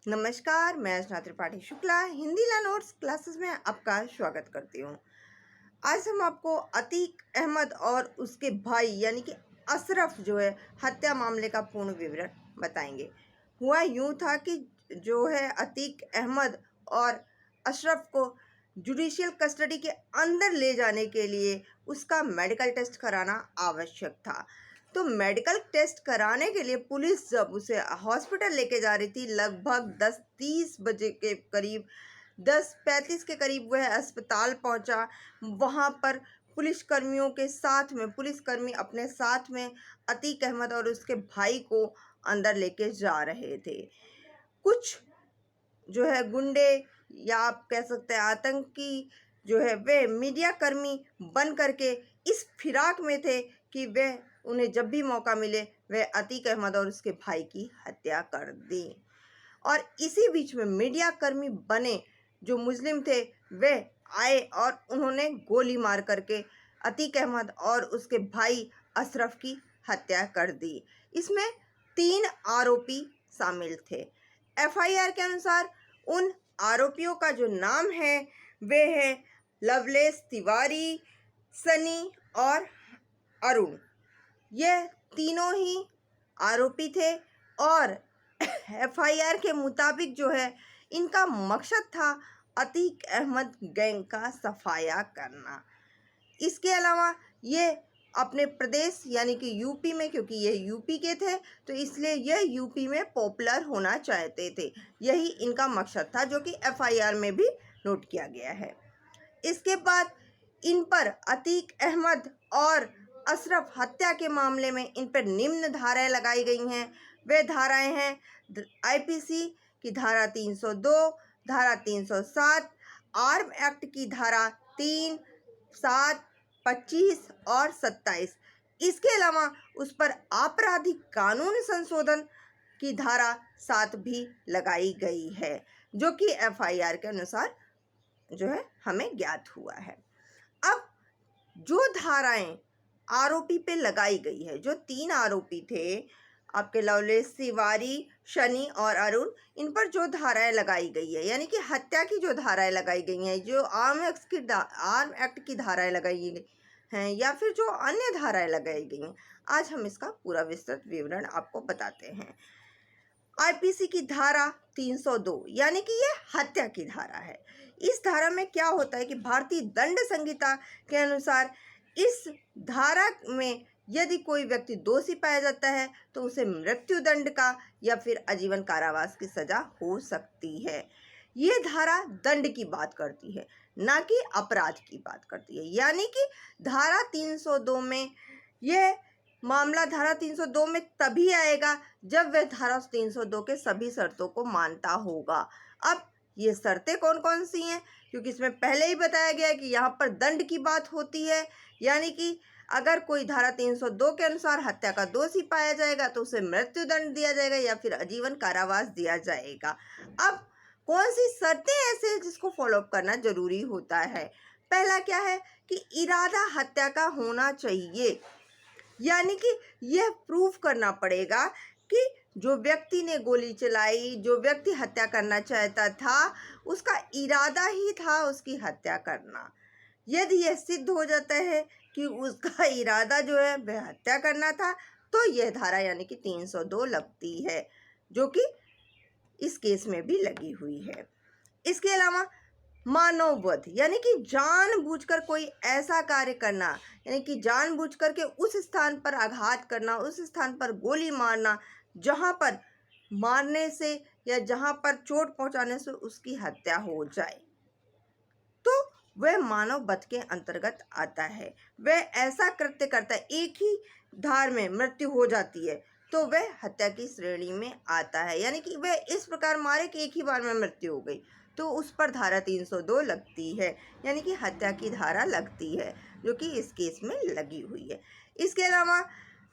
नमस्कार, मैं अर्चना Tripathi Shukla Hindi notes classes में आपका स्वागत करती हूँ। आज हम आपको अतीक अहमद और उसके भाई यानी कि अशरफ जो है हत्या मामले का पूर्ण विवरण बताएंगे। हुआ यूँ था कि जो है अतीक अहमद और अशरफ को जुडिशियल कस्टडी के अंदर ले जाने के लिए उसका मेडिकल टेस्ट कराना आवश्यक था। तो मेडिकल टेस्ट कराने के लिए पुलिस जब उसे हॉस्पिटल लेके जा रही थी, लगभग 10:30 बजे के करीब 10:35 के करीब वह अस्पताल पहुंचा। वहां पर पुलिसकर्मी अपने साथ में अतीक अहमद और उसके भाई को अंदर लेके जा रहे थे। कुछ जो है गुंडे या आप कह सकते हैं आतंकी जो है वे मीडिया कर्मी बन करके इस फिराक में थे कि वे उन्हें जब भी मौका मिले वे अतीक अहमद और उसके भाई की हत्या कर दें। और इसी बीच में मीडिया कर्मी बने जो मुस्लिम थे वे आए और उन्होंने गोली मार करके अतीक अहमद और उसके भाई अशरफ की हत्या कर दी। इसमें 3 आरोपी शामिल थे। एफआईआर के अनुसार उन आरोपियों का जो नाम है वे है लवलेश तिवारी, सनी और अरुण। यह तीनों ही आरोपी थे और एफआईआर के मुताबिक जो है इनका मकसद था अतीक अहमद गैंग का सफाया करना। इसके अलावा ये अपने प्रदेश यानी कि यूपी में, क्योंकि ये यूपी के थे तो इसलिए यह यूपी में पॉपुलर होना चाहते थे। यही इनका मकसद था जो कि एफआईआर में भी नोट किया गया है। इसके बाद इन पर अतीक अहमद और अशरफ हत्या के मामले में इन पर निम्न धाराएं लगाई गई हैं। वे धाराएं हैं आईपीसी की धारा 302, धारा 307, आर्म एक्ट की धारा 3, 7, 25 और 27। इसके अलावा उस पर आपराधिक कानून संशोधन की धारा 7 भी लगाई गई है, जो कि एफआईआर के अनुसार जो है हमें ज्ञात हुआ है। अब जो धाराएं आरोपी पे लगाई गई है, जो 3 आरोपी थे आपके लवलेश तिवारी, शनि और अरुण, इन पर जो धाराएं लगाई गई है यानी कि हत्या की जो धाराएं लगाई गई हैं, जो आर्म एक्ट की धाराएं लगाई गई हैं या फिर जो अन्य धाराएं लगाई गई हैं, आज हम इसका पूरा विस्तृत विवरण आपको बताते हैं। आईपीसी की धारा 302 यानी कि ये हत्या की धारा है। इस धारा में क्या होता है कि भारतीय दंड संहिता के अनुसार इस धारा में यदि कोई व्यक्ति दोषी पाया जाता है तो उसे मृत्युदंड का या फिर आजीवन कारावास की सजा हो सकती है। ये धारा दंड की बात करती है, ना कि अपराध की बात करती है। यानी कि धारा 302 में यह मामला धारा 302 में तभी आएगा जब वह धारा 302 के सभी शर्तों को मानता होगा। अब ये शर्तें कौन कौन सी हैं, क्योंकि इसमें पहले ही बताया गया है कि यहाँ पर दंड की बात होती है। यानी कि अगर कोई धारा 302 के अनुसार हत्या का दोषी पाया जाएगा तो उसे मृत्युदंड दिया जाएगा या फिर आजीवन कारावास दिया जाएगा। अब कौन सी शर्तें ऐसे हैं जिसको फॉलोअप करना जरूरी होता है? पहला क्या है कि इरादा हत्या का होना चाहिए। यानी कि यह प्रूफ करना पड़ेगा कि जो व्यक्ति ने गोली चलाई, जो व्यक्ति हत्या करना चाहता था, उसका इरादा ही था उसकी हत्या करना। यदि यह सिद्ध हो जाता है कि उसका इरादा जो है वह हत्या करना था तो यह धारा यानी कि 302 लगती है, जो कि इस केस में भी लगी हुई है। इसके अलावा मानव वध यानी कि जानबूझकर कोई ऐसा कार्य करना, यानी कि जानबूझकर के उस स्थान पर आघात करना, उस स्थान पर गोली मारना जहां पर मारने से या जहां पर चोट पहुंचाने से उसकी हत्या हो जाए, तो वह मानव वध के अंतर्गत आता है। वह ऐसा कृत्य करता है, एक ही धार में मृत्यु हो जाती है तो वह हत्या की श्रेणी में आता है। यानी कि वह इस प्रकार मारे कि एक ही बार में मृत्यु हो गई तो उस पर धारा 302 लगती है, यानी कि हत्या की धारा लगती है, जो कि इस केस में लगी हुई है। इसके अलावा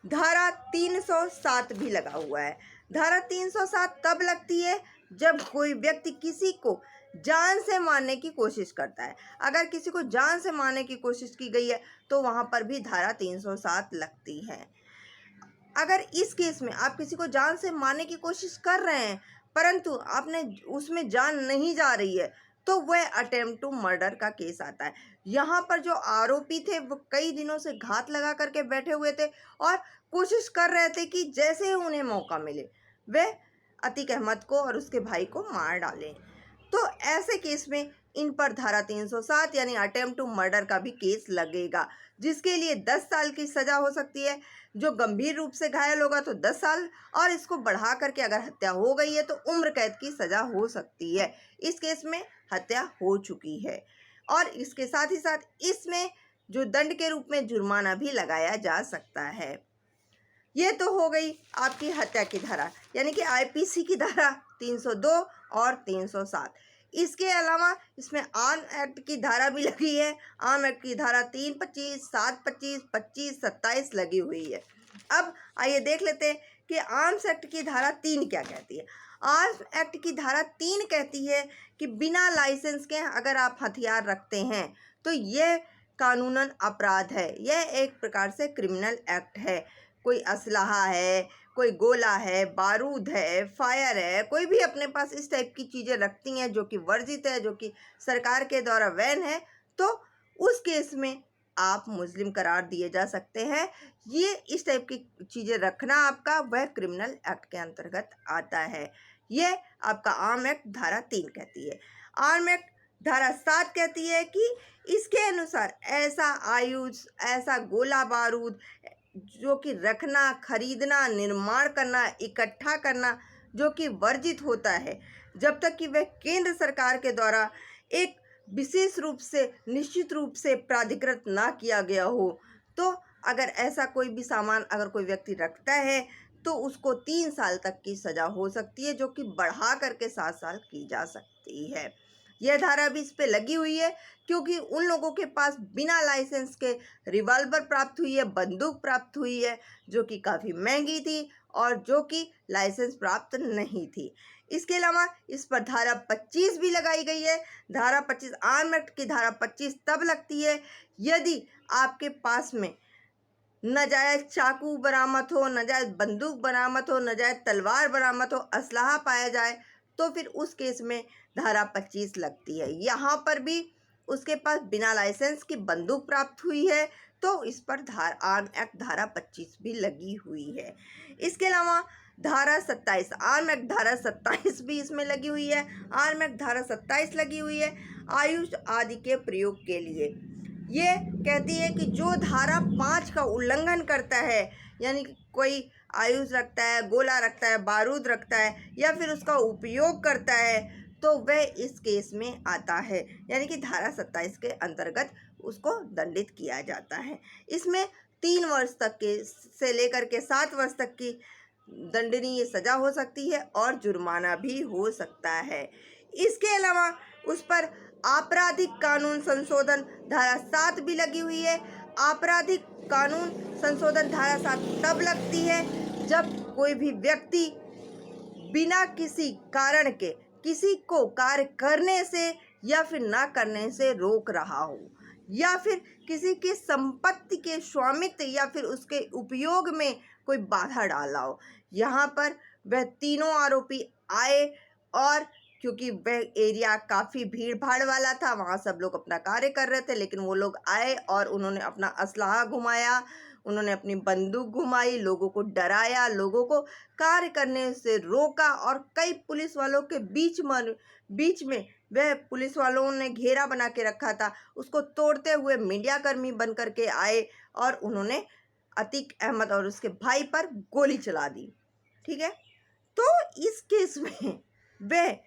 धारा 307 भी लगा हुआ है। धारा 307 तब लगती है जब कोई व्यक्ति किसी को जान से मारने की कोशिश करता है। अगर किसी को जान से मारने की कोशिश की गई है तो वहां पर भी धारा 307 लगती है। अगर इस केस में आप किसी को जान से मारने की कोशिश कर रहे हैं परंतु आपने उसमें जान नहीं जा रही है, तो वह अटेम्प्ट टू मर्डर का केस आता है। यहाँ पर जो आरोपी थे वो कई दिनों से घात लगा करके बैठे हुए थे और कोशिश कर रहे थे कि जैसे ही उन्हें मौका मिले वह अतीक अहमद को और उसके भाई को मार डालें। तो ऐसे केस में इन पर धारा 307 यानी अटेम्प्ट टू मर्डर का भी केस लगेगा, जिसके लिए 10 साल की सज़ा हो सकती है। जो गंभीर रूप से घायल होगा तो 10 साल, और इसको बढ़ा करके अगर हत्या हो गई है तो उम्र कैद की सज़ा हो सकती है। इस केस में हत्या हो चुकी है और इसके साथ ही साथ इसमें जो दंड के रूप में जुर्माना भी लगाया जा सकता है। ये तो हो गई आपकी हत्या की धारा, यानी कि आईपीसी की धारा 302 और 307। इसके अलावा इसमें आर्म एक्ट की धारा भी लगी है। आर्म एक्ट की धारा 325, 725, 25, 27 लगी हुई है। अब आइए देख लेते हैं कि आर्म्स एक्ट की धारा 3 क्या कहती है। आर्म्स एक्ट की धारा 3 कहती है कि बिना लाइसेंस के अगर आप हथियार रखते हैं तो यह कानूनन अपराध है। यह एक प्रकार से क्रिमिनल एक्ट है। कोई असलहा है, कोई गोला है, बारूद है, फायर है, कोई भी अपने पास इस टाइप की चीज़ें रखती हैं जो कि वर्जित है, जो कि सरकार के द्वारा बैन है, तो उस केस में आप मुस्लिम करार दिए जा सकते हैं। ये इस टाइप की चीज़ें रखना आपका वह क्रिमिनल एक्ट के अंतर्गत आता है। ये आपका आर्म एक्ट धारा 3 कहती है। आर्म एक्ट धारा 7 कहती है कि इसके अनुसार ऐसा आयुध, ऐसा गोला बारूद जो कि रखना, खरीदना, निर्माण करना, इकट्ठा करना जो कि वर्जित होता है, जब तक कि वह केंद्र सरकार के द्वारा एक विशेष रूप से, निश्चित रूप से प्राधिकृत ना किया गया हो। तो अगर ऐसा कोई भी सामान अगर कोई व्यक्ति रखता है तो उसको 3 साल तक की सज़ा हो सकती है, जो कि बढ़ा करके 7 साल की जा सकती है। यह धारा भी इस पे लगी हुई है क्योंकि उन लोगों के पास बिना लाइसेंस के रिवॉल्वर प्राप्त हुई है, बंदूक प्राप्त हुई है, जो कि काफ़ी महंगी थी और जो कि लाइसेंस प्राप्त नहीं थी। इसके अलावा इस पर धारा 25 भी लगाई गई है। धारा 25 आर्म एक्ट की धारा 25 तब लगती है यदि आपके पास में नाजायज़ चाकू बरामद हो, नाजायज़ बंदूक बरामद हो, नाजायज़ तलवार बरामद हो, असलहा पाया जाए, तो फिर उस केस में धारा 25 लगती है। यहाँ पर भी उसके पास बिना लाइसेंस की बंदूक प्राप्त हुई है तो इस पर आर्म एक्ट धारा 25 भी लगी हुई है। इसके अलावा धारा 27 आर्म एक्ट धारा 27 भी इसमें लगी हुई है। आर्म एक्ट धारा 27 लगी हुई है आयुध आदि के प्रयोग के लिए। ये कहती है कि जो धारा 5 का उल्लंघन करता है, यानी कि कोई आयुध रखता है, गोला रखता है, बारूद रखता है या फिर उसका उपयोग करता है, तो वह इस केस में आता है, यानी कि धारा 27 के अंतर्गत उसको दंडित किया जाता है। इसमें 3 वर्ष तक के से लेकर के 7 वर्ष तक की दंडनीय सज़ा हो सकती है और जुर्माना भी हो सकता है। इसके अलावा उस पर आपराधिक कानून संशोधन धारा 7 भी लगी हुई है। आपराधिक कानून संशोधन धारा 7 तब लगती है जब कोई भी व्यक्ति बिना किसी कारण के किसी को कार्य करने से या फिर ना करने से रोक रहा हो, या फिर किसी की संपत्ति के स्वामित्व या फिर उसके उपयोग में कोई बाधा डाला हो। यहाँ पर वह तीनों आरोपी आए और क्योंकि वह एरिया काफ़ी भीड़ भाड़ वाला था, वहाँ सब लोग अपना कार्य कर रहे थे, लेकिन वो लोग आए और उन्होंने अपना असलहा घुमाया, उन्होंने अपनी बंदूक घुमाई, लोगों को डराया, लोगों को कार्य करने से रोका और कई पुलिस वालों के बीच में वह पुलिस वालों ने घेरा बना के रखा था, उसको तोड़ते हुए मीडियाकर्मी बन कर के आए और उन्होंने अतीक अहमद और उसके भाई पर गोली चला दी। ठीक है, तो इस केस में वह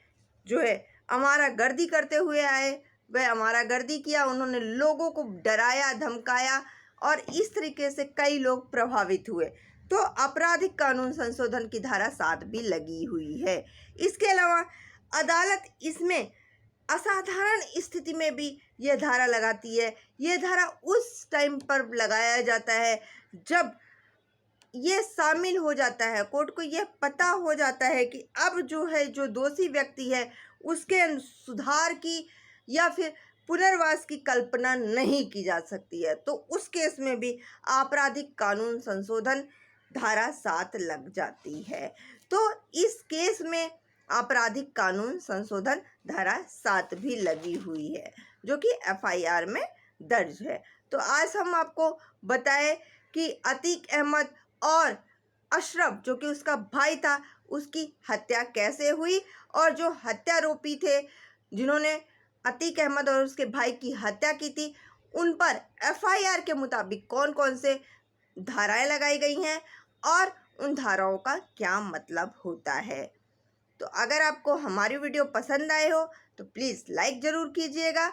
जो है हमारा गर्दी करते हुए आए, वह हमारा गर्दी किया, उन्होंने लोगों को डराया, धमकाया और इस तरीके से कई लोग प्रभावित हुए। तो आपराधिक कानून संशोधन की धारा 7 भी लगी हुई है। इसके अलावा अदालत इसमें असाधारण स्थिति में भी यह धारा लगाती है। यह धारा उस टाइम पर लगाया जाता है जब ये शामिल हो जाता है, कोर्ट को यह पता हो जाता है कि अब जो है जो दोषी व्यक्ति है उसके सुधार की या फिर पुनर्वास की कल्पना नहीं की जा सकती है, तो उस केस में भी आपराधिक कानून संशोधन धारा 7 लग जाती है। तो इस केस में आपराधिक कानून संशोधन धारा 7 भी लगी हुई है, जो कि FIR में दर्ज है। तो आज हम आपको बताए कि अतीक अहमद और अशरफ, जो कि उसका भाई था, उसकी हत्या कैसे हुई, और जो हत्यारोपी थे जिन्होंने अतीक अहमद और उसके भाई की हत्या की थी, उन पर FIR के मुताबिक कौन कौन से धाराएं लगाई गई हैं और उन धाराओं का क्या मतलब होता है। तो अगर आपको हमारी वीडियो पसंद आए हो तो प्लीज़ लाइक ज़रूर कीजिएगा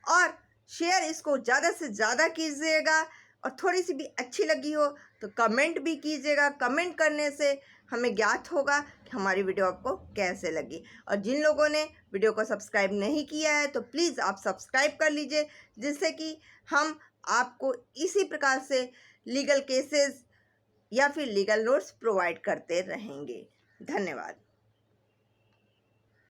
और शेयर इसको ज़्यादा से ज़्यादा कीजिएगा, और थोड़ी सी भी अच्छी लगी हो तो कमेंट भी कीजिएगा। कमेंट करने से हमें ज्ञात होगा कि हमारी वीडियो आपको कैसे लगी। और जिन लोगों ने वीडियो को सब्सक्राइब नहीं किया है तो प्लीज़ आप सब्सक्राइब कर लीजिए, जिससे कि हम आपको इसी प्रकार से लीगल केसेस या फिर लीगल नोट्स प्रोवाइड करते रहेंगे। धन्यवाद।